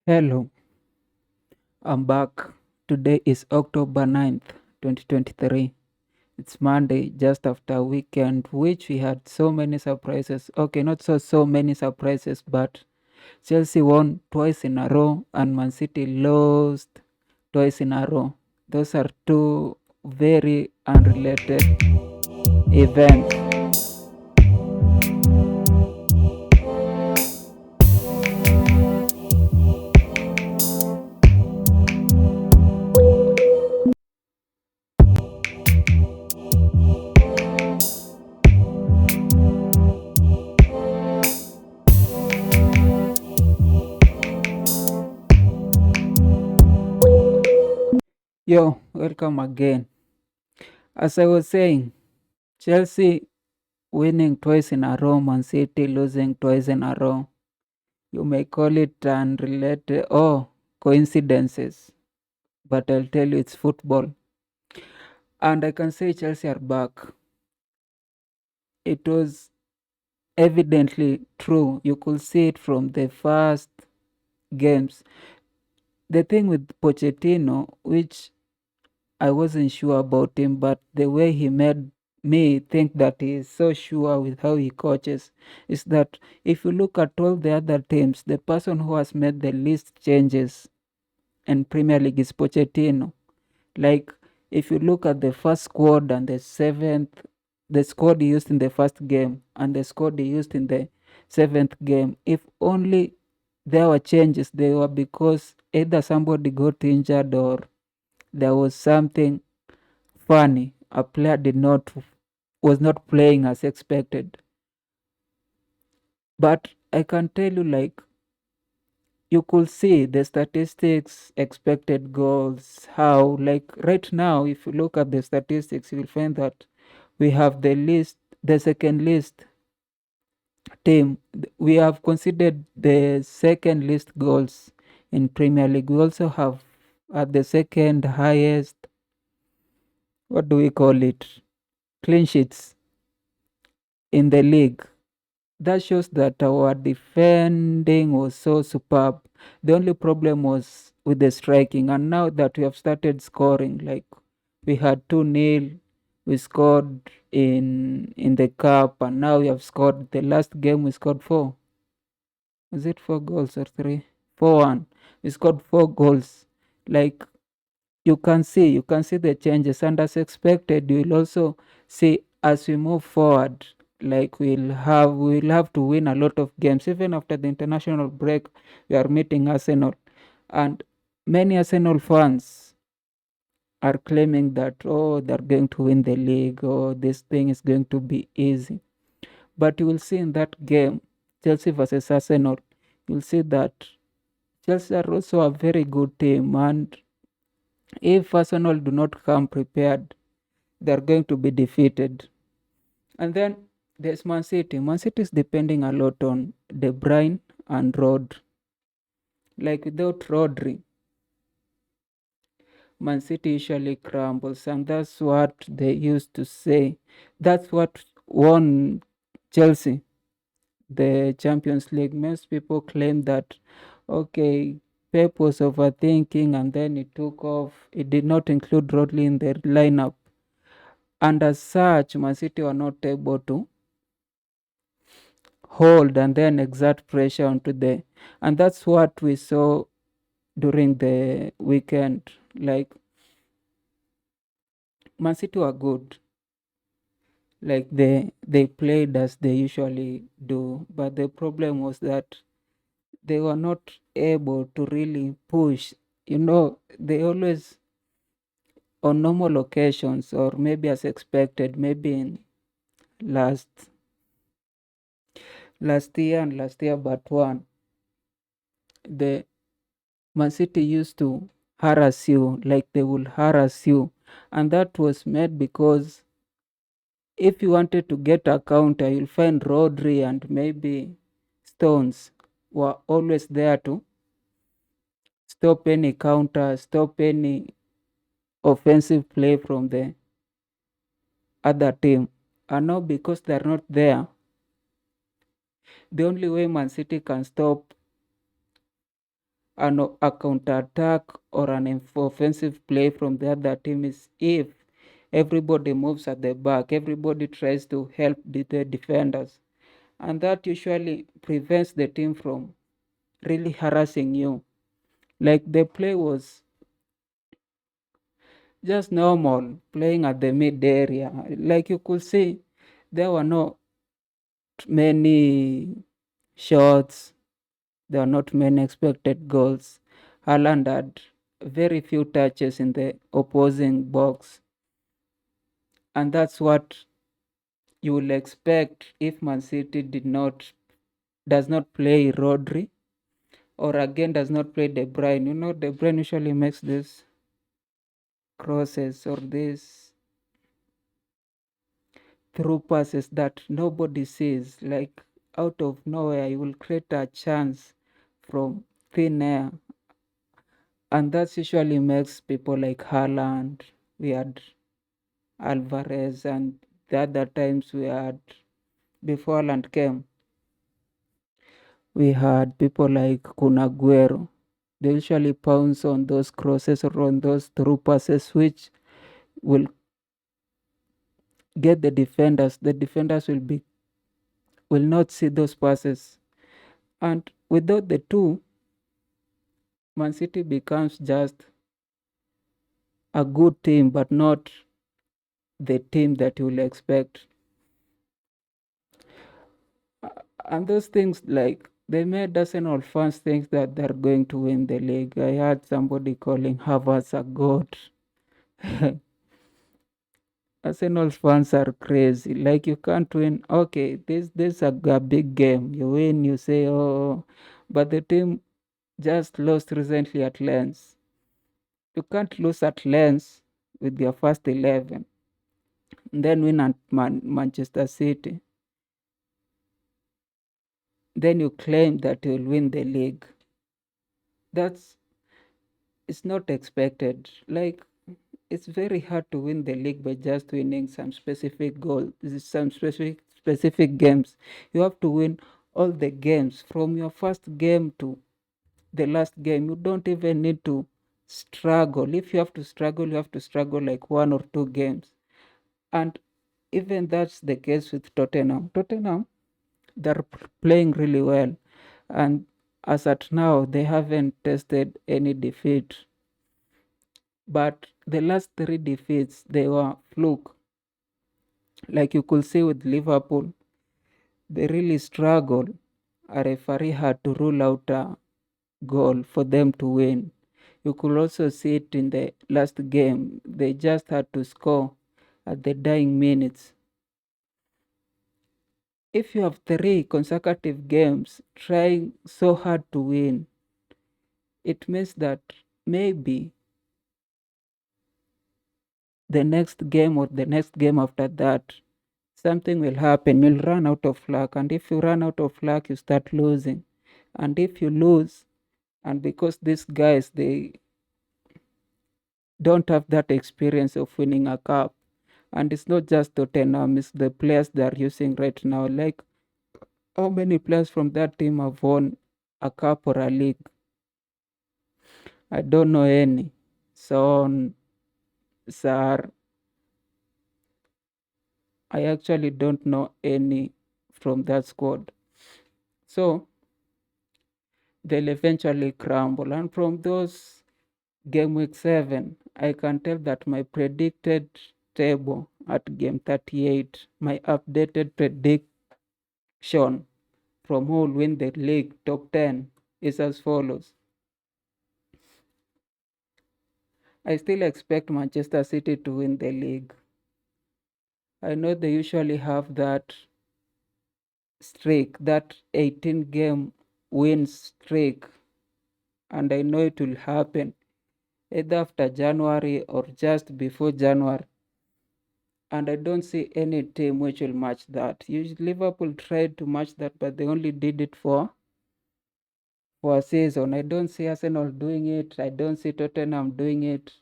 Hello, I'm back. Today is October 9th, 2023. It's Monday, just after a weekend, which we had so many surprises. Okay, not so many surprises, but Chelsea won twice in a row and Man City lost twice in a row. Those are two very unrelated events. Yo, welcome again. As I was saying, Chelsea winning twice in a row, Man City losing twice in a row. You may call it unrelated or coincidences, but I'll tell you it's football. And I can say Chelsea are back. It was evidently true. You could see it from the first games. The thing with Pochettino, which I wasn't sure about him, but the way he made me think that he is so sure with how he coaches is that if you look at all the other teams, the person who has made the least changes in Premier League is Pochettino. Like if you look at the first squad and the squad he used in the first game and the squad he used in the seventh game, if only there were changes, they were because either somebody got injured or there was something funny. A player did not was not playing as expected. But I can tell you, like, you could see the statistics, expected goals, how, like, right now, if you look at the statistics, you'll find that we have the second least team. We have considered the second least goals in Premier League. We also have at the second highest, what do we call it, clean sheets in the league. That shows that our defending was so superb. The only problem was with the striking, and now that we have started scoring, like we had 2-0, we scored in the cup, and now we have scored. The last game we scored four. Was it 4 goals or three? 4-1. We scored 4 goals. Like you can see the changes, and as expected you will also see as we move forward, like we'll have to win a lot of games. Even after the international break, we are meeting Arsenal, and many Arsenal fans are claiming that, oh, they're going to win the league, or this thing is going to be easy. But you will see in that game, Chelsea versus Arsenal, you'll see that Chelsea are also a very good team, and if Arsenal do not come prepared, they're going to be defeated. And then there's Man City. Man City is depending a lot on De Bruyne and Rod. Like without Rodri, Man City usually crumbles, and that's what they used to say. That's what won Chelsea the Champions League. Most people claim that, okay, Pep was overthinking and then he took off. It did not include Rodri in the lineup. And as such, Man City were not able to hold and then exert pressure onto the, and that's what we saw during the weekend. Like Man City were good, like they played as they usually do, but the problem was that they were not able to really push. They always, on normal occasions or maybe as expected, maybe in last last year but one, the Man City used to harass you, like they will harass you. And that was made because if you wanted to get a counter, you'll find Rodri and maybe Stones were always there to stop any counter, stop any offensive play from the other team. And now because they're not there, the only way Man City can stop a counter attack or an offensive play from the other team is if everybody moves at the back, everybody tries to help the defenders, and that usually prevents the team from really harassing you. Like the play was just normal, playing at the mid area. Like you could see, there were not many shots, there were not many expected goals. Haaland had very few touches in the opposing box, and that's what you will expect if Man City does not play Rodri, or again does not play De Bruyne. You know, De Bruyne usually makes these crosses or these through passes that nobody sees. Like out of nowhere, you will create a chance from thin air, and that usually makes people like Haaland. We had Alvarez, and the other times we had before Haaland came, we had people like Kun Aguero. They usually pounce on those crosses or on those through passes, which will get the defenders. The defenders will not see those passes, and without the two, Man City becomes just a good team, but not the team that you will expect. And those things, like, they made Arsenal fans think that they're going to win the league. I heard somebody calling Havertz a goat. Arsenal fans are crazy. Like, you can't win. Okay, this a big game. You win, you say, oh, but the team just lost recently at Lens. You can't lose at Lens with your first 11, and then win at Manchester City. Then you claim that you'll win the league. That's it's not expected. Like, it's very hard to win the league by just winning some specific goals, some specific games. You have to win all the games from your first game to the last game. You don't even need to struggle. If you have to struggle, you have to struggle like one or two games. And even that's the case with Tottenham. Tottenham, they're playing really well. And as at now, they haven't tasted any defeat. But the last three defeats, they were fluke. Like you could see with Liverpool, they really struggled. A referee had to rule out a goal for them to win. You could also see it in the last game. They just had to score at the dying minutes. If you have three consecutive games trying so hard to win, it means that maybe the next game or the next game after that, something will happen. You'll run out of luck. And if you run out of luck, you start losing. And if you lose, and because these guys, they don't have that experience of winning a cup, and it's not just Tottenham, it's the players they are using right now. Like, how many players from that team have won a cup or a league? I don't know any. Son, Sar, I actually don't know any from that squad. So they'll eventually crumble. And from those game week 7, I can tell that my predicted table at game 38, my updated prediction from who will win the league top 10 is as follows. I still expect Manchester City to win the league. I know they usually have that streak, that 18 game win streak, and I know it will happen either after January or just before January. And I don't see any team which will match that. Usually Liverpool tried to match that, but they only did it for a season. I don't see Arsenal doing it. I don't see Tottenham doing it.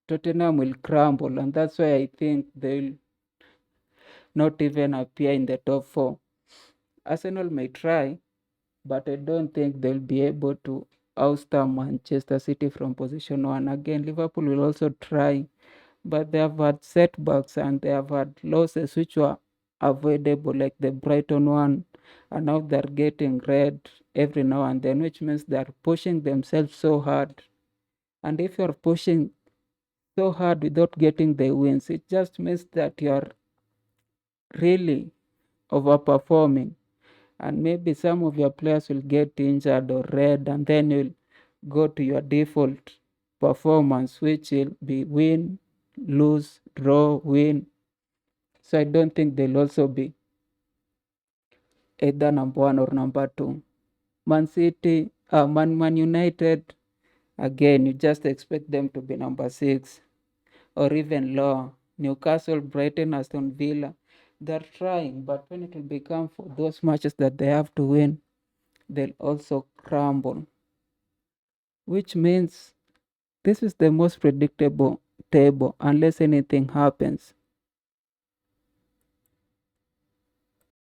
Tottenham will crumble, and that's why I think they'll not even appear in the top 4. Arsenal may try, but I don't think they'll be able to oust Manchester City from position 1. Again, Liverpool will also try, but they have had setbacks and they have had losses which were avoidable, like the Brighton one, and now they're getting red every now and then, which means they're pushing themselves so hard. And if you're pushing so hard without getting the wins, it just means that you're really overperforming. And maybe some of your players will get injured or red, and then you'll go to your default performance, which will be win, lose, draw, win. So I don't think they'll also be either number one or number two. Man City, Man United, again, you just expect them to be number 6 or even lower. Newcastle, Brighton, Aston Villa, they're trying, but when it will become for those matches that they have to win, they'll also crumble, which means this is the most predictable table unless anything happens.